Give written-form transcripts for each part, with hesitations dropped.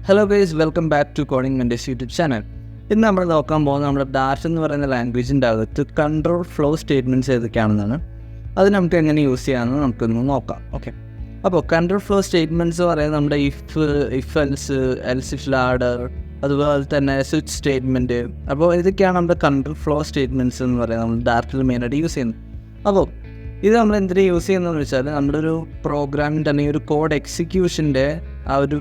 Hello guys, welcome back to coding mentors YouTube channel. ഇന്ന് നമ്മൾ നോക്കാൻ പോകുന്നത് നമ്മുടെ ഡാഷ് എന്ന് പറയുന്ന ലാംഗ്വേജിൻ്റെ അകത്ത് കൺട്രോൾ ഫ്ലോ സ്റ്റേറ്റ്മെൻറ്റ്സ് ഏതൊക്കെയാണെന്നാണ്. അത് നമുക്ക് എങ്ങനെ യൂസ് ചെയ്യാമെന്ന് നമുക്കൊന്ന് നോക്കാം. ഓക്കെ, അപ്പോൾ കൺട്രോൾ ഫ്ലോ സ്റ്റേറ്റ്മെൻറ്റ്സ് പറയുന്നത് നമ്മുടെ ഇഫ് എൽസ്, എൽസിഫ് ലാഡർ, അതുപോലെ തന്നെ സ്വിച്ച് സ്റ്റേറ്റ്മെൻറ്റ്. അപ്പോൾ ഇതൊക്കെയാണ് നമ്മുടെ കൺട്രോൾ ഫ്ലോ സ്റ്റേറ്റ്മെൻറ്റ്സ് എന്ന് പറയുന്നത് നമ്മൾ ഡാഷിൽ മെയിനായിട്ട് യൂസ് ചെയ്യുന്നത്. അപ്പോൾ ഇത് നമ്മൾ എന്തിനാ യൂസ് ചെയ്യുന്നതെന്ന് വെച്ചാൽ നമ്മുടെ ഒരു പ്രോഗ്രാമിൻ്റെ അല്ലെങ്കിൽ ഒരു കോഡ് എക്സിക്യൂഷൻ്റെ ആ ഒരു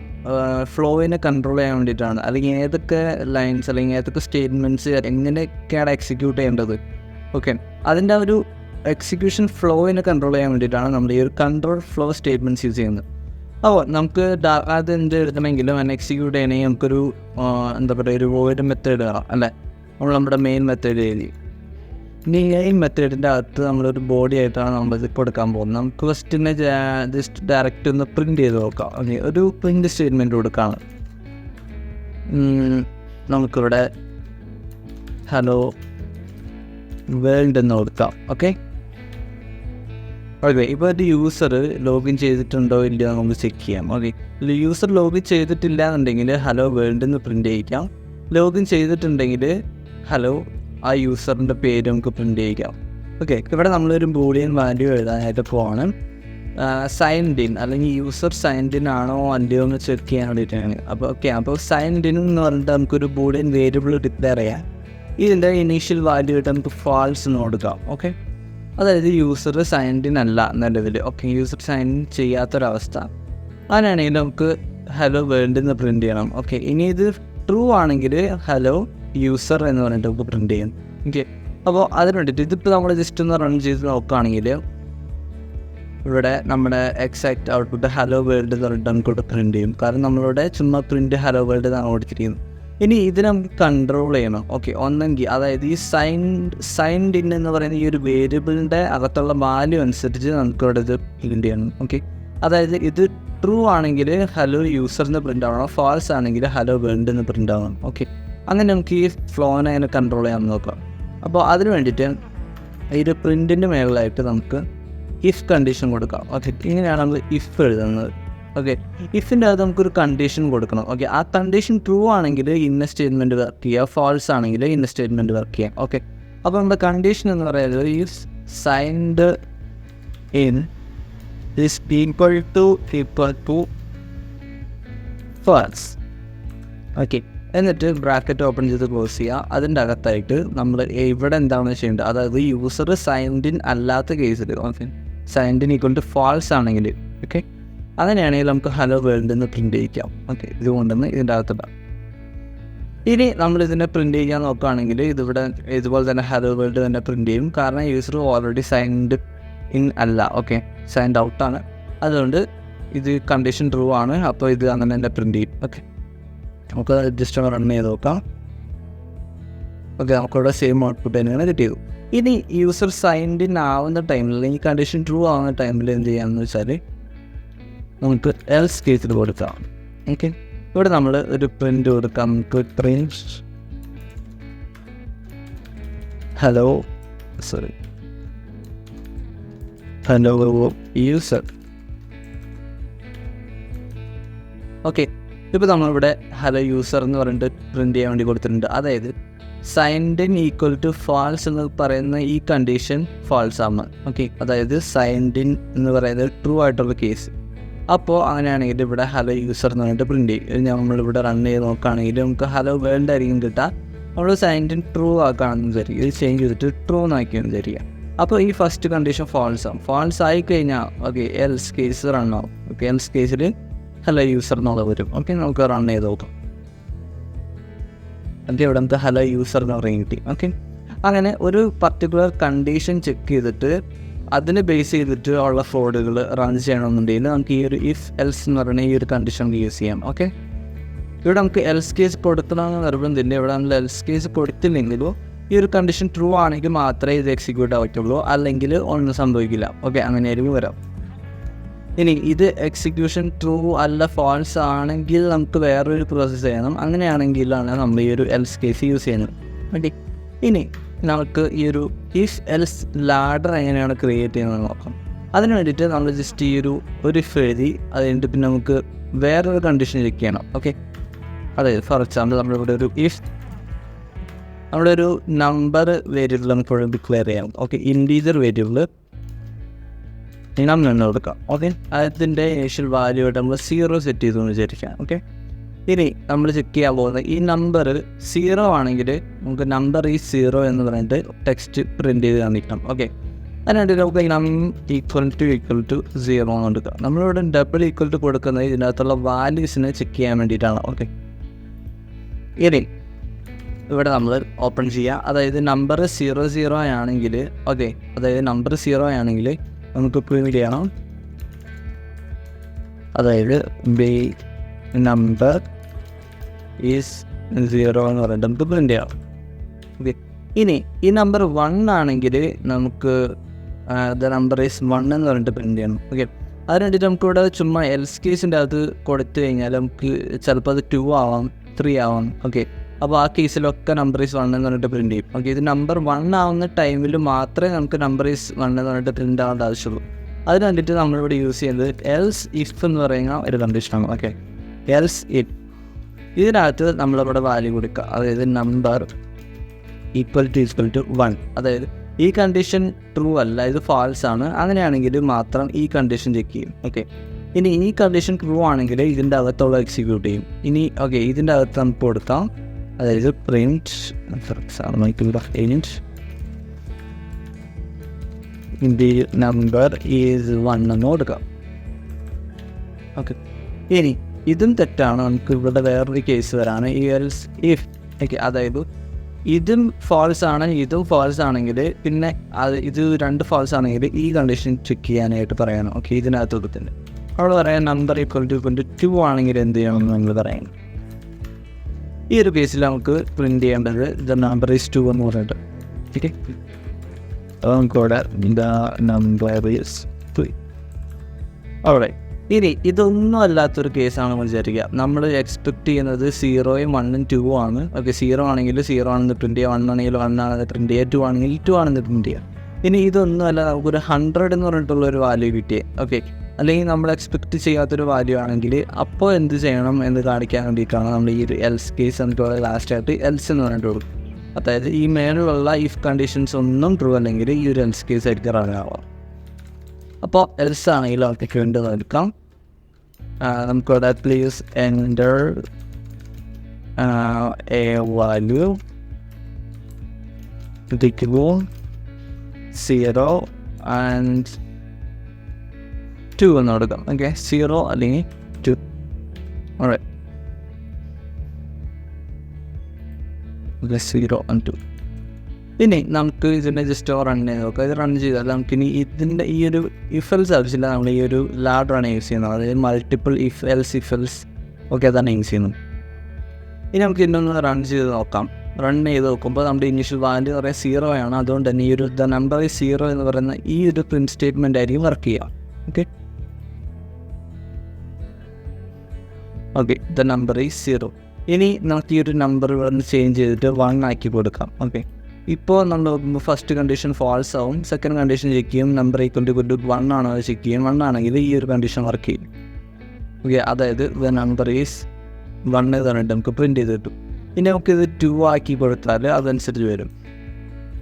ഫ്ലോയിനെ കൺട്രോൾ ചെയ്യാൻ വേണ്ടിയിട്ടാണ്. അല്ലെങ്കിൽ ഏതൊക്കെ ലൈൻസ് അല്ലെങ്കിൽ ഏതൊക്കെ സ്റ്റേറ്റ്മെൻറ്റ്സ് എങ്ങനെയൊക്കെയാണ് എക്സിക്യൂട്ട് ചെയ്യേണ്ടത്, ഓക്കെ, അതിൻ്റെ ആ ഒരു എക്സിക്യൂഷൻ ഫ്ലോയിനെ കൺട്രോൾ ചെയ്യാൻ വേണ്ടിയിട്ടാണ് നമ്മൾ ഈ ഒരു കൺട്രോൾ ഫ്ലോ സ്റ്റേറ്റ്മെൻറ്റ്സ് യൂസ് ചെയ്യുന്നത്. അപ്പോൾ നമുക്ക് അത് എന്ത് എഴുതണമെങ്കിലും അതിനെ എക്സിക്യൂട്ട് ചെയ്യണമെങ്കിൽ നമുക്കൊരു എന്താ പറയുക, ഒരു വോയിഡ് മെത്തേഡ് കാണാം അല്ലേ. നമ്മൾ നമ്മുടെ മെയിൻ മെത്തേഡ് എഴുതി. ഇനി ഈ മെത്തേഡിൻ്റെ അകത്ത് നമ്മളൊരു ബോഡി ആയിട്ടാണ് നമ്മളിത് കൊടുക്കാൻ പോകുന്നത്. നമുക്ക് ഫസ്റ്റിനെ ജസ്റ്റ് ഡയറക്റ്റ് ഒന്ന് പ്രിൻറ്റ് ചെയ്ത് നോക്കാം. ഓക്കെ, ഒരു പ്രിൻറ്റ് സ്റ്റേറ്റ്മെൻറ്റ് കൊടുക്കുകയാണ്. നമുക്കിവിടെ ഹലോ വേൾഡ് എന്ന് കൊടുക്കാം. ഓക്കെ, ഇപ്പോൾ ഒരു യൂസർ ലോഗിൻ ചെയ്തിട്ടുണ്ടോ ഇല്ലയോ നമുക്ക് ചെക്ക് ചെയ്യാം. ഓക്കെ, യൂസർ ലോഗിൻ ചെയ്തിട്ടില്ല എന്നുണ്ടെങ്കിൽ ഹലോ വേൾഡ് എന്ന് പ്രിൻറ്റ് ചെയ്യിക്കാം. ലോഗിൻ ചെയ്തിട്ടുണ്ടെങ്കിൽ ഹലോ ആ യൂസറിൻ്റെ പേര് നമുക്ക് പ്രിൻറ്റ് ചെയ്യിക്കാം. ഓക്കെ, ഇവിടെ നമ്മളൊരു ബൂളിയൻ വാല്യൂ എഴുതാനായിട്ട് പോകണം. സൈൻഡ് ഇൻ അല്ലെങ്കിൽ യൂസർ സൈൻഡ് ഇൻ ആണോ അല്ലയോ എന്ന് ചെക്ക് ചെയ്യാൻ വേണ്ടിയിട്ടാണ്. അപ്പോൾ സൈൻഡ് ഇൻ എന്ന് പറഞ്ഞിട്ട് നമുക്കൊരു ബൂളിയൻ വേരിയബിൾ ഡിക്ലെയർ ചെയ്യാം. ഇതിൻ്റെ ഇനീഷ്യൽ വാല്യൂ ആയിട്ട് നമുക്ക് ഫാൾസ് എന്ന് കൊടുക്കാം. ഓക്കെ, അതായത് യൂസർ സൈൻഡ് ഇൻ അല്ല നിലവിൽ. ഓക്കെ, യൂസർ സൈൻ ഇൻ ചെയ്യാത്തൊരവസ്ഥ. അങ്ങനെയാണെങ്കിൽ നമുക്ക് ഹലോ വേൾഡ് എന്ന് പ്രിൻറ്റ് ചെയ്യണം. ഓക്കെ, ഇനി ഇത് ട്രൂ ആണെങ്കിൽ ഹലോ യൂസർ എന്ന് പറഞ്ഞിട്ട് നമുക്ക് പ്രിൻറ്റ് ചെയ്യും. ഓക്കെ, അപ്പോൾ അതിന് വേണ്ടിയിട്ട് ഇതിപ്പോൾ നമ്മൾ ജസ്റ്റ് ഒന്ന് റൺ ചെയ്ത് നോക്കുകയാണെങ്കിൽ ഇവിടെ നമ്മുടെ എക്സാക്റ്റ് ഔട്ട്പുട്ട് ഹലോ വേൾഡ് എന്ന് പറഞ്ഞിട്ട് നമുക്ക് പ്രിൻറ്റ് ചെയ്യും. കാരണം നമ്മളിവിടെ ചുമ്മാ പ്രിൻറ്റ് ഹലോ വേൾഡ് എന്നാണ് കൊടുത്തിരിക്കുന്നത്. ഇനി ഇതിനെ നമുക്ക് കൺട്രോൾ ചെയ്യണം. ഓക്കെ, ഒന്നെങ്കിൽ അതായത് ഈ സൈൻഡ് ഇൻ എന്ന് പറയുന്ന ഈ ഒരു വേരിയബിളിൻ്റെ അകത്തുള്ള വാല്യൂ അനുസരിച്ച് നമുക്കിവിടെ ഇത് പ്രിൻറ്റ് ചെയ്യണം. ഓക്കെ, അതായത് ഇത് ട്രൂ ആണെങ്കിൽ ഹലോ യൂസർ എന്ന് പ്രിൻ്റ് ആവണം, ഫാൾസ് ആണെങ്കിൽ ഹലോ വേൾഡ് എന്ന് പ്രിൻ്റ് ആവണം. ഓക്കെ, അങ്ങനെ നമുക്ക് ഈ ഫ്ലോനെ അതിനെ കൺട്രോൾ ചെയ്യാൻ നോക്കാം. അപ്പോൾ അതിന് വേണ്ടിയിട്ട് ഈ ഒരു പ്രിൻറ്റിൻ്റെ മേളിലായിട്ട് നമുക്ക് ഇഫ് കണ്ടീഷൻ കൊടുക്കാം. ഓക്കെ, ഇങ്ങനെയാണ് നമ്മൾ ഇഫ് എഴുതുന്നത്. ഓക്കെ, ഇഫിൻ്റെ അകത്ത് നമുക്കൊരു കണ്ടീഷൻ കൊടുക്കണം. ഓക്കെ, ആ കണ്ടീഷൻ ട്രൂ ആണെങ്കിൽ ഇന്ന സ്റ്റേറ്റ്മെൻറ്റ് വർക്ക് ചെയ്യുക, ഫാൾസ് ആണെങ്കിൽ ഇന്ന സ്റ്റേറ്റ്മെൻറ്റ് വർക്ക് ചെയ്യാം. ഓക്കെ, അപ്പോൾ നമ്മുടെ കണ്ടീഷൻ എന്ന് പറയുന്നത് ഈ signed in is equal to false. Okay, എന്നിട്ട് ബ്രാക്കറ്റ് ഓപ്പൺ ചെയ്ത് ക്ലോസ് ചെയ്യുക. അതിൻ്റെ അകത്തായിട്ട് നമ്മൾ ഇവിടെ എന്താണ് ചെയ്യേണ്ടത്, അതായത് യൂസർ സൈൻഡ് ഇൻ അല്ലാത്ത കേസിൽ, okay, signed in equal to false ആണെങ്കിൽ, ഓക്കെ, അങ്ങനെയാണെങ്കിൽ നമുക്ക് ഹലോ വേൾഡ് എന്ന് പ്രിൻറ്റ് ചെയ്യിക്കാം. ഓക്കെ, ഇതുകൊണ്ടെന്ന് ഇതിൻ്റെ അകത്തിടാം. ഇനി നമ്മളിതിനെ പ്രിൻറ്റ് ചെയ്യാൻ നോക്കുകയാണെങ്കിൽ ഇതിവിടെ ഇതുപോലെ തന്നെ ഹലോ വേൾഡ് തന്നെ പ്രിൻറ്റ് ചെയ്യും. കാരണം യൂസർ ഓൾറെഡി സൈൻഡ് ഇൻ അല്ല, ഓക്കെ, സൈൻഡ് ഔട്ടാണ്. അതുകൊണ്ട് ഇത് കണ്ടീഷൻ ട്രൂ ആണ്. അപ്പോൾ ഇത് അങ്ങനെ തന്നെ പ്രിൻറ്റ് ചെയ്യും. ഓക്കെ, നമുക്ക് ജസ്റ്റ് ഒന്ന് റൺ ചെയ്ത് നോക്കാം. ഓക്കെ, നമുക്കിവിടെ സെയിം ഔട്ട്പുട്ട് തന്നെയാണ് കിട്ടിയത്. ഇനി യൂസർ സൈൻഡ് ഇൻ ആവുന്ന ടൈമിൽ അല്ലെങ്കിൽ കണ്ടീഷൻ ട്രൂ ആവുന്ന ടൈമിൽ എന്ത് ചെയ്യാമെന്ന് വെച്ചാൽ നമുക്ക് എൽസ് കേസിൽ കൊടുക്കാം. ഓക്കെ, ഇവിടെ നമ്മൾ ഒരു പ്രിൻറ്റ് കൊടുക്കാം. നമുക്ക് പ്രിൻറ്റ് ഹലോ യൂസർ. ഓക്കെ, ഇപ്പോൾ നമ്മളിവിടെ ഹലോ യൂസർ എന്ന് പറഞ്ഞിട്ട് പ്രിൻറ്റ് ചെയ്യാൻ വേണ്ടി കൊടുത്തിട്ടുണ്ട്. അതായത് signed in equal to false എന്ന് പറയുന്ന ഈ കണ്ടീഷൻ ഫാൾസ് ആണ്. ഓക്കെ, അതായത് സൈൻഡ് ഇൻ എന്ന് പറയുന്നത് ട്രൂ ആയിട്ടുള്ള കേസ്. അപ്പോൾ അങ്ങനെയാണെങ്കിൽ ഇവിടെ ഹലോ യൂസർ എന്ന് പറഞ്ഞിട്ട് പ്രിൻറ്റ് ചെയ്യും. നമ്മളിവിടെ റൺ ചെയ്ത് നോക്കുകയാണെങ്കിൽ നമുക്ക് ഹലോ വേൾഡ് ആയിരിക്കും കിട്ടുക. നമ്മൾ സൈൻഡ് ഇൻ ട്രൂ ആക്കുകയാണെന്ന് വിചാരിക്കും. ഇത് ചേഞ്ച് ചെയ്തിട്ട് ട്രൂ എന്നാക്കിയെന്ന് വിചാരിക്കുക. അപ്പോൾ ഈ ഫസ്റ്റ് കണ്ടീഷൻ ഫാൾസ് ആവും. ഫാൾസ് ആയിക്കഴിഞ്ഞാൽ ഓക്കെ എൽസ് കേസ് റൺ ആവും. ഓക്കെ, എൽസ് കേസിൽ ഹലോ യൂസർ എന്നുള്ളത് വരും. ഓക്കെ, നമുക്ക് റൺ ചെയ്ത് നോക്കാം. എന്നിട്ട് ഇവിടെ നമുക്ക് ഹലോ യൂസർ എന്ന് പറയും കിട്ടി. ഓക്കെ, അങ്ങനെ ഒരു പർട്ടിക്കുലർ കണ്ടീഷൻ ചെക്ക് ചെയ്തിട്ട് അതിന് ബേസ് ചെയ്തിട്ട് ഉള്ള കോഡുകൾ റൺ ചെയ്യണമെന്നുണ്ടെങ്കിൽ നമുക്ക് ഈ ഒരു ഇഫ് എൽസ് എന്ന് പറയുന്ന ഈ ഒരു കണ്ടീഷൻ യൂസ് ചെയ്യാം. ഓക്കെ, ഇവിടെ നമുക്ക് എൽസ് കേസ് കൊടുക്കണമെന്ന് നിർബന്ധമില്ല. ഇവിടെ നമ്മൾ എൽസ് കേസ് കൊടുത്തില്ലെങ്കിലോ ഈ ഒരു കണ്ടീഷൻ ട്രൂ ആണെങ്കിൽ മാത്രമേ ഇത് എക്സിക്യൂട്ട് ആവത്തുള്ളൂ, അല്ലെങ്കിൽ ഒന്നും സംഭവിക്കില്ല. ഓക്കെ, അങ്ങനെയായിരിക്കും വരാം. ഇനി ഇത് എക്സിക്യൂഷൻ ട്രൂ അല്ല ഫാൾസ് ആണെങ്കിൽ നമുക്ക് വേറൊരു പ്രോസസ്സ് ചെയ്യണം. അങ്ങനെയാണെങ്കിലാണ് നമ്മൾ ഈ ഒരു എൽസ് കേസ് യൂസ് ചെയ്യുന്നത്. ഓക്കെ, ഇനി നമുക്ക് ഈ ഒരു ഇഫ് എൽസ് ലാഡർ എങ്ങനെയാണ് ക്രിയേറ്റ് ചെയ്യുന്നത് നോക്കാം. അതിന് വേണ്ടിയിട്ട് നമ്മൾ ജസ്റ്റ് ഈ ഒരു ഇഫ് എഴുതി അത് കഴിഞ്ഞിട്ട് പിന്നെ നമുക്ക് വേറൊരു കണ്ടീഷൻ ചെക്ക് ചെയ്യണം. ഓക്കെ, അതായത് ഫോർ എക്സാമ്പിൾ നമ്മളിവിടെ ഒരു ഇഫ് നമ്മുടെ ഒരു നമ്പർ വേരിയബിൾ നമുക്കിവിടെ ഡിക്ലെയർ ചെയ്യാം. ഓക്കെ, ഇൻറ്റീജർ വേരിയബിൾ നമ്മൾ കൊടുക്കാം. ഓക്കെ, അതിൻ്റെ ഇനീഷ്യൽ വാല്യൂ ആയിട്ട് നമ്മൾ 0 സെറ്റ് ചെയ്തു എന്ന് വിചാരിക്കാം. ഓക്കെ, ഇനി നമ്മൾ ചെക്ക് ചെയ്യാൻ പോകുന്നത് ഈ നമ്പർ 0 ആണെങ്കിൽ നമുക്ക് നമ്പർ ഈസ് 0 എന്ന് പറഞ്ഞിട്ട് ടെക്സ്റ്റ് പ്രിൻറ്റ് ചെയ്ത് കാണിക്കണം. ഓക്കെ, അതിനായിട്ട് നമുക്ക് ഈക്വൽ ടു 0 എന്ന് കൊടുക്കാം. നമ്മളിവിടെ ഡബിൾ ഈക്വൽ ടു കൊടുക്കുന്നത് ഇതിനകത്തുള്ള വാല്യൂസിനെ ചെക്ക് ചെയ്യാൻ വേണ്ടിയിട്ടാണ്. ഓക്കെ, ഇനി ഇവിടെ നമ്മൾ ഓപ്പൺ ചെയ്യുക. അതായത് നമ്പർ 00 ആണെങ്കിൽ ഓക്കെ, അതായത് നമ്പർ 0 ആണെങ്കിൽ നമുക്ക് പ്രിൻറ്റ് ചെയ്യണം. അതായത് നമ്പർ ഈസ് 0 എന്ന് പറഞ്ഞിട്ട് നമുക്ക് പ്രിൻറ്റ് ചെയ്യാം. ഓക്കെ, ഇനി ഈ നമ്പർ 1 ആണെങ്കിൽ നമുക്ക് ദ നമ്പർ ഈസ് 1 എന്ന് പറഞ്ഞിട്ട് പ്രിൻറ്റ് ചെയ്യണം. ഓക്കെ, അതിന് വേണ്ടിയിട്ട് നമുക്കിവിടെ ചുമ്മാ എൽസ് കേസിൻ്റെ അകത്ത് കൊടുത്തു കഴിഞ്ഞാൽ നമുക്ക് ചിലപ്പോൾ അത് 2 ആവാം, 3 ആവാം. ഓക്കെ, അപ്പോൾ ആ കേസിലൊക്കെ നമ്പർ ഈസ് 1 എന്ന് പറഞ്ഞിട്ട് പ്രിൻറ്റ് ചെയ്യും. ഓക്കെ, ഇത് നമ്പർ 1 ആവുന്ന ടൈമിൽ മാത്രമേ നമുക്ക് നമ്പർ ഈസ് 1 എന്ന് പറഞ്ഞിട്ട് പ്രിൻറ്റ് ആവേണ്ട ആവശ്യമുള്ളൂ. അതിന് വേണ്ടിയിട്ട് നമ്മളിവിടെ യൂസ് ചെയ്യുന്നത് എൽസ് ഇഫ് എന്ന് പറയുന്ന ഒരു കണ്ടീഷനാണ്. ഓക്കെ, എൽസ് ഇഫ് ഇതിനകത്ത് നമ്മളിവിടെ വാല്യൂ കൊടുക്കുക. അതായത് നമ്പർ ഈക്വൽ ടു 1. അതായത് ഈ കണ്ടീഷൻ ട്രൂ അല്ല, ഇത് ഫാൾസ് ആണ്. അങ്ങനെയാണെങ്കിൽ മാത്രം ഈ കണ്ടീഷൻ ചെക്ക് ചെയ്യും. ഓക്കെ, ഇനി ഈ കണ്ടീഷൻ ട്രൂ ആണെങ്കിൽ ഇതിൻ്റെ അകത്തുള്ള എക്സിക്യൂട്ട് ചെയ്യും. ഇനി ഓക്കെ, ഇതിൻ്റെ അകത്ത് നമുക്ക് കൊടുക്കാം. അതായത് പ്രിൻറ്റ് ദി നമ്പർ ഈസ് 1 എന്ന് കൊടുക്കാം. ഓക്കെ, ഇനി ഇതും തെറ്റാണ്. നമുക്ക് ഇവിടെ വേറൊരു കേസ് വരാണ് എൽസ് ഇഫ്. ഓക്കെ, അതായത് ഇതും ഫാൾസ് ആണ്, ഇതും ഫാൾസ് ആണെങ്കിൽ പിന്നെ ഇത് 2 ഫാൾസ് ആണെങ്കിൽ ഈ കണ്ടീഷൻ ചെക്ക് ചെയ്യാനായിട്ട് പറയണം. ഓക്കെ, ഇതിനകത്ത് കൊടുത്തിട്ടുണ്ട്. അവിടെ പറയാം നമ്പർ ഈക്വൽ ടു 2 ആണെങ്കിൽ എന്ത് ചെയ്യണമെന്ന് നമ്മൾ പറയണം. ഈ ഒരു കേസിൽ നമുക്ക് പ്രിൻറ്റ് ചെയ്യേണ്ടത് ദ നമ്പർ ഈസ് 2 എന്ന് പറഞ്ഞിട്ട്. ഓക്കെ, നമുക്കിവിടെ ദ നമ്പർ ഈസ് 3. അവിടെ ഇനി ഇതൊന്നും അല്ലാത്തൊരു കേസാണ് വിചാരിക്കുക. നമ്മൾ എക്സ്പെക്റ്റ് ചെയ്യുന്നത് 0ഉം 1ഉം 2ഉം ആണ്. ഓക്കെ, 0 ആണെങ്കിൽ 0 ആണെന്ന് പ്രിൻറ്റ് ചെയ്യുക, 1 ആണെങ്കിൽ 1 ആണെന്ന് പ്രിൻറ്റ് ചെയ്യുക, 2 ആണെങ്കിൽ 2 ആണെന്ന് പ്രിൻറ്റ് ചെയ്യുക. ഇനി ഇതൊന്നും അല്ല, നമുക്കൊരു 100 എന്ന് പറഞ്ഞിട്ടുള്ളൊരു വാല്യൂ കിട്ടിയേ. ഓക്കെ, അല്ലെങ്കിൽ നമ്മൾ എക്സ്പെക്റ്റ് ചെയ്യാത്തൊരു വാല്യൂ ആണെങ്കിൽ അപ്പോൾ എന്ത് ചെയ്യണം എന്ന് കാണിക്കാൻ വേണ്ടിയിട്ടാണ് നമ്മൾ ഈ ഒരു എൽസ് കേസ് നമുക്ക് ലാസ്റ്റായിട്ട് എൽസ് എന്ന് പറഞ്ഞിട്ട് കൊടുക്കും. അതായത് ഈ മേലുള്ള ഇഫ് കണ്ടീഷൻസ് ഒന്നും ട്രൂ അല്ലെങ്കിൽ ഈ ഒരു എൽസ് കേസ് ആയിരിക്കും റൺ ആവാം. അപ്പോൾ എൽസ് ആണെങ്കിൽ അവർക്ക് വേണ്ടി എടുക്കാം. നമുക്കിവിടെ please enter A value equal 0 and 2 എന്ന് കൊടുക്കാം. ഓക്കെ, 0 അല്ലെങ്കിൽ 2. Alright, 0 and 2. ഇനി നമുക്ക് ഇതിൻ്റെ ജസ്റ്റ് റൺ ചെയ്ത് നോക്കാം. ഇത് റൺ ചെയ്താൽ നമുക്കിനി ഇതിൻ്റെ ഈ ഒരു ഇഫ് എൽസ് ആവശ്യമില്ല. നമ്മൾ ഈ ഒരു ലാഡറാണ് യൂസ് ചെയ്യുന്നത്. അതായത് multiple if else if else. Okay, അതാണ് യൂസ് ചെയ്യുന്നത്. ഇനി നമുക്ക് ഇന്നൊന്ന് റൺ ചെയ്ത് നോക്കാം. റൺ ചെയ്ത് നോക്കുമ്പോൾ നമ്മുടെ ഇനീഷ്യൽ വാല്യൂ എന്ന് പറയുന്നത് 0 ആണ്. അതുകൊണ്ട് തന്നെ ഈ ഒരു ദ നമ്പർ ഈസ് 0 എന്ന് പറയുന്ന ഈ ഒരു പ്രിൻറ്റ് സ്റ്റേറ്റ്മെൻ്റ് ആയിരിക്കും വർക്ക് ചെയ്യുക. Okay, okay, the number is 0. ഇനി നമുക്ക് ഈ ഒരു നമ്പർ ഇവിടെ ചേഞ്ച് ചെയ്തിട്ട് 1 ആക്കി കൊടുക്കാം. ഓക്കെ, ഇപ്പോൾ നമ്മൾ നോക്കുമ്പോൾ ഫസ്റ്റ് കണ്ടീഷൻ ഫാൾസ് ആവും, സെക്കൻഡ് കണ്ടീഷൻ ചെക്ക് ചെയ്യും, നമ്പർ ഈക്വൽ ടു 1 ആണോ അത് ചെക്ക് ചെയ്യും. 1 ആണെങ്കിൽ ഈ ഒരു കണ്ടീഷൻ വർക്ക് ചെയ്യും. ഓക്കെ, അതായത് ദ നമ്പർ ഈസ് 1 എന്ന് പറഞ്ഞിട്ട് നമുക്ക് പ്രിൻറ്റ് ചെയ്ത് കിട്ടും. ഇനി നമുക്കിത് 2 ആക്കി കൊടുത്താൽ അതനുസരിച്ച് വരും.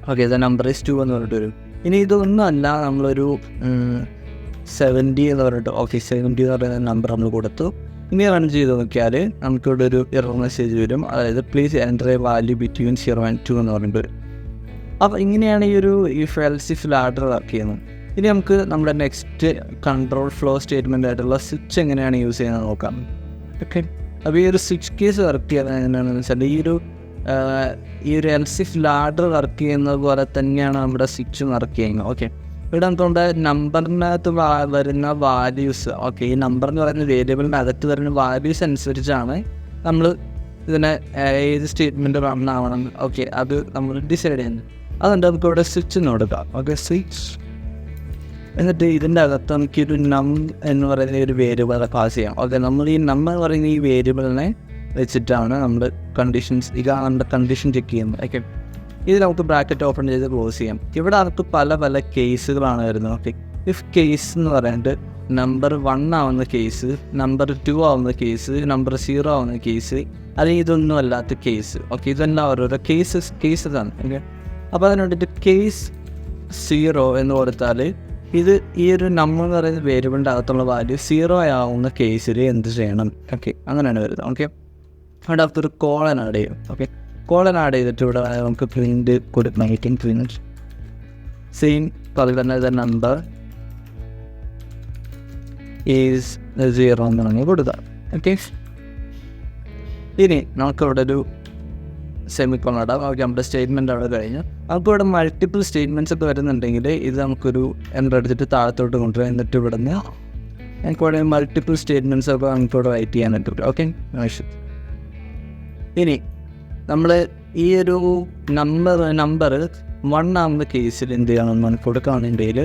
ഓക്കെ, ദ നമ്പർ ഈസ് 2 എന്ന് പറഞ്ഞിട്ട് വരും. ഇനി ഇതൊന്നും അല്ല, നമ്മളൊരു 70 എന്ന് പറഞ്ഞിട്ട്, ഓക്കെ 70 എന്ന് പറയുന്ന നമ്പർ നമ്മൾ കൊടുത്തു. ഇനി റൺ ചെയ്ത് നോക്കിയാൽ നമുക്കിവിടെ ഒരു എറർ മെസ്സേജ് വരും. അതായത് please enter A value between 0 and 2 എന്ന് പറഞ്ഞിട്ട് വരും. അപ്പോൾ ഇങ്ങനെയാണ് ഈ ഒരു if else if ladder work ചെയ്യുന്നത്. ഇനി നമുക്ക് നമ്മുടെ നെക്സ്റ്റ് കൺട്രോൾ ഫ്ലോ സ്റ്റേറ്റ്മെൻ്റ് ആയിട്ടുള്ള സ്വിച്ച് എങ്ങനെയാണ് യൂസ് ചെയ്യുന്നത് നോക്കാം. ഓക്കെ, അപ്പോൾ ഈ ഒരു സ്വിച്ച് കേസ് വർക്ക് ചെയ്യുന്നത് എങ്ങനെയാണെന്ന് വെച്ചാൽ ഈ ഒരു എൽസ് ഇഫ് ലാഡർ വർക്ക് ചെയ്യുന്നത് പോലെ തന്നെയാണ് നമ്മുടെ സ്വിച്ചും വർക്ക് ചെയ്യുന്നത്. ഓക്കെ, ഇവിടെ നമുക്കുണ്ട് നമ്പറിനകത്ത് വരുന്ന വാല്യൂസ്. ഓക്കെ, ഈ നമ്പർ എന്ന് പറയുന്ന വേരിയബിളിൻ്റെ അകത്ത് വരുന്ന വാല്യൂസ് അനുസരിച്ചാണ് നമ്മൾ ഇതിനെ ഏത് സ്റ്റേറ്റ്മെൻറ്റ് റൺ ആവണം. ഓക്കെ, അത് നമ്മൾ ഡിസൈഡ് ചെയ്യുന്നത്. അതുകൊണ്ട് നമുക്ക് ഇവിടെ സ്വിച്ച് എന്ന് കൊടുക്കാം. Okay, switch. എന്നിട്ട് ഇതിൻ്റെ അകത്ത് നമുക്കൊരു നം എന്ന് പറയുന്ന ഒരു വേരിയബിളെ പാസ് ചെയ്യാം. ഓക്കെ, നമ്മൾ ഈ നം എന്ന് പറയുന്ന ഈ വേരിയബിളിനെ വെച്ചിട്ടാണ് നമ്മൾ കണ്ടീഷൻസ് ഇതാണ് നമ്മുടെ കണ്ടീഷൻ ചെക്ക് ചെയ്യുന്നത്. ഓക്കെ, ഇത് നമുക്ക് ബ്രാക്കറ്റ് ഓപ്പൺ ചെയ്ത് ക്ലോസ് ചെയ്യാം. ഇവിടെ നമുക്ക് പല പല കേസുകളാണ് വരുന്നത്. ഓക്കെ, ഇഫ് കേസ് എന്ന് പറയുന്നത് നമ്പർ 1 ആവുന്ന കേസ്, നമ്പർ 2 ആവുന്ന കേസ്, നമ്പർ 0 ആവുന്ന കേസ്, അല്ലെങ്കിൽ ഇതൊന്നും അല്ലാത്ത കേസ്. ഓക്കെ, ഇതെല്ലാം ഓരോരോ കേസസാണ്. ഓക്കെ, അപ്പോൾ അതിന് വേണ്ടിയിട്ട് കേസ് 0 എന്ന് കൊടുത്താൽ ഇത് ഈ ഒരു നമ്പർ എന്ന് പറയുന്ന വേരിയബിളിൻ്റെ അകത്തുള്ള വാല്യൂ 0 ആവുന്ന കേസിൽ എന്ത് ചെയ്യണം? ഓക്കെ, അങ്ങനെയാണ് വരുന്നത്. ഓക്കെ, അവിടെ അകത്തൊരു കോളൻ ആഡ് ചെയ്യും. ഓക്കെ, കോളൻ ആഡ് ചെയ്തിട്ട് ഇവിടെ നമുക്ക് പ്രിൻറ്റ് കൊടുക്കണം. പ്രിൻറ്റ് സെയിം പറയുന്ന ദ നമ്പർ ഈസ് 0 എന്ന് പറഞ്ഞ് കൊടുക്കാം. ഓക്കെ, ഇനി നമുക്കിവിടെ ഒരു സെമിക്കോൺ ഇടാം. ഓക്കെ, നമ്മുടെ സ്റ്റേറ്റ്മെൻറ്റ് അവിടെ കഴിഞ്ഞ് നമുക്കിവിടെ മൾട്ടിപ്പിൾ സ്റ്റേറ്റ്മെൻറ്റ്സ് ഒക്കെ വരുന്നുണ്ടെങ്കിൽ ഇത് നമുക്കൊരു എൻ്റർ അടിച്ചിട്ട് താഴത്തോട്ട് കൊണ്ടുവരാം. എന്നിട്ട് ഇവിടെ നിന്ന് നമുക്കിവിടെ മൾട്ടിപ്പിൾ സ്റ്റേറ്റ്മെൻറ്റ്സ് ഒക്കെ നമുക്കിവിടെ റൈറ്റ് ചെയ്യാനായിട്ട് പറ്റും. ഓക്കെ, ഇനി നമ്മൾ ഈ ഒരു നമ്പർ 1 ആവുന്ന കേസിൽ എന്ത് ചെയ്യണമെന്ന് നമുക്ക് കൊടുക്കുകയാണെങ്കിൽ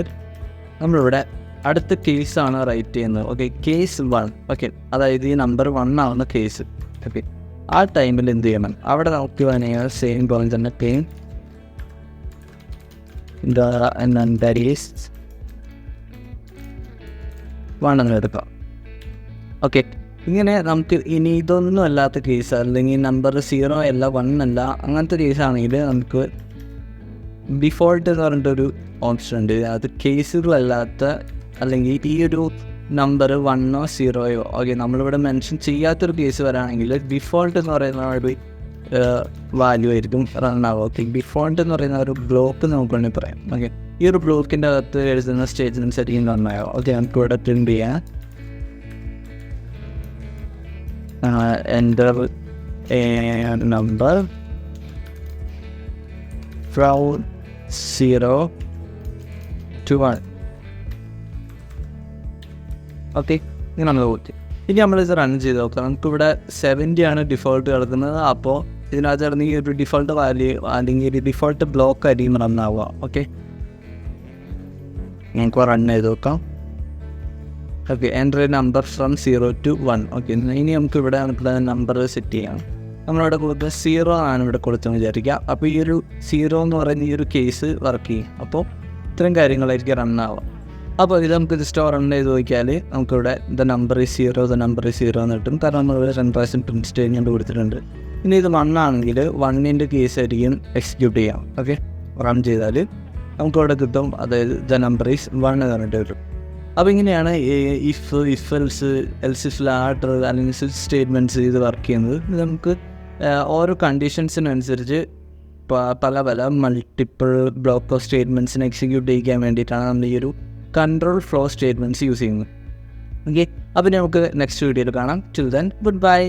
നമ്മളിവിടെ അടുത്ത കേസാണ് റൈറ്റ് ചെയ്യുന്നത്. Okay, case 1. ഓക്കെ, അതായത് ഈ നമ്പർ 1 ആവുന്ന കേസ്. ഓക്കെ, ആ ടൈമിൽ എന്ത് ചെയ്യണം? അവിടെ നമുക്ക് വേണമെങ്കിൽ സെയിം പോലെ തന്നെ പെയിൻ നമ്പർ ഈസ് 1 എന്ന് എടുക്കാം. ഓക്കെ, ഇങ്ങനെ നമുക്ക് ഇനി ഇതൊന്നും അല്ലാത്ത കേസ്, അല്ലെങ്കിൽ നമ്പർ 0 അല്ല 1 അല്ല അങ്ങനത്തെ കേസാണെങ്കിൽ നമുക്ക് ഡിഫോൾട്ട് എന്ന് പറഞ്ഞിട്ടൊരു ഓപ്ഷൻ ഉണ്ട്. അത് കേസുകളല്ലാത്ത അല്ലെങ്കിൽ ഈ ഒരു നമ്പർ 1ഓ 0ഓ ഓക്കെ നമ്മളിവിടെ മെൻഷൻ ചെയ്യാത്തൊരു കേസ് വരാണെങ്കിൽ ഡിഫോൾട്ട് എന്ന് പറയുന്ന ഒരു വാല്യൂ ആയിരിക്കും റൺ ആവുക. ഓക്കെ, ഡിഫോൾട്ട് എന്ന് പറയുന്ന ഒരു ബ്ലോക്ക് നമുക്ക് വേണമെങ്കിൽ പറയാം. ഓക്കെ, ഈ ഒരു ബ്ലോക്കിൻ്റെ അകത്ത് എഴുതുന്ന സ്റ്റേറ്റ്മെൻറ്റ്സ് ആയിരിക്കും റൺ ആവുക. ഓക്കെ, നമുക്ക് ഇവിടെ പ്രിൻറ്റ് ചെയ്യാം enter a number from 0 to 1. Okay, ഇങ്ങനെ നമ്മൾ പോയി. ഇനി നമ്മളിത് റൺ ചെയ്ത് നോക്കാം. നമുക്കിവിടെ 70 ആണ് ഡിഫോൾട്ട് കിടക്കുന്നത്. അപ്പോൾ ഇതിനകത്ത് കിടന്ന് ഈ ഒരു ഡിഫോൾട്ട് വാല്യൂ അല്ലെങ്കിൽ ഒരു ഡിഫോൾട്ട് ബ്ലോക്ക് ആയിരിക്കും റൺ ആവുക. ഓക്കെ, നമുക്ക് റൺ ചെയ്ത് നോക്കാം. Okay, enter A number from 0 to 1. Okay, ഇനി നമുക്കിവിടെ നമ്പർ സെറ്റ് ചെയ്യാം. നമ്മളിവിടെ കൊടുത്ത 0 ആണ് ഇവിടെ കൊടുത്തെന്ന് വിചാരിക്കുക. അപ്പോൾ ഈ ഒരു 0 എന്ന് പറയുന്ന ഈ ഒരു കേസ് വർക്ക് ചെയ്യും. അപ്പോൾ ഇത്തരം കാര്യങ്ങളായിരിക്കും റൺ ആവുക. അപ്പോൾ ഇത് നമുക്ക് ജസ്റ്റ് റൺ ചെയ്ത് നോക്കിയാൽ നമുക്കിവിടെ ദ നമ്പർ ഈസ് 0 എന്ന് കിട്ടും. കാരണം നമ്മളിവിടെ 2 പ്രിൻറ്റ് സ്റ്റേറ്റ്മെൻറ്റ് കൊടുത്തിട്ടുണ്ട്. ഇനി ഇത് 1 ആണെങ്കിൽ 1ൻ്റെ കേസ് ആയിരിക്കും എക്സിക്യൂട്ട് ചെയ്യാം. ഓക്കെ, റൺ ചെയ്താൽ നമുക്കിവിടെ കിട്ടും, അതായത് ദ നമ്പർ ഈസ് 1 എന്ന് പറഞ്ഞിട്ട് വരും. അപ്പോൾ ഇങ്ങനെയാണ് IF-ELSEIF ലാഡർ അല്ലെങ്കിൽ സ്വിച്ച് സ്റ്റേറ്റ്മെൻറ്റ്സ് ഇത് വർക്ക് ചെയ്യുന്നത്. ഇത് നമുക്ക് ഓരോ കണ്ടീഷൻസിനനുസരിച്ച് പല മൾട്ടിപ്പിൾ ബ്ലോക്ക് ഓഫ് സ്റ്റേറ്റ്മെൻറ്റ്സിനെ എക്സിക്യൂട്ട് ചെയ്യിക്കാൻ വേണ്ടിയിട്ടാണ് നമ്മൾ ഈ ഒരു കൺട്രോൾ ഫ്ലോ സ്റ്റേറ്റ്മെൻറ്റ്സ് യൂസ് ചെയ്യുന്നത്. ഓക്കെ, അപ്പോൾ നമുക്ക് നെക്സ്റ്റ് വീഡിയോയിൽ കാണാം. Till then good bye.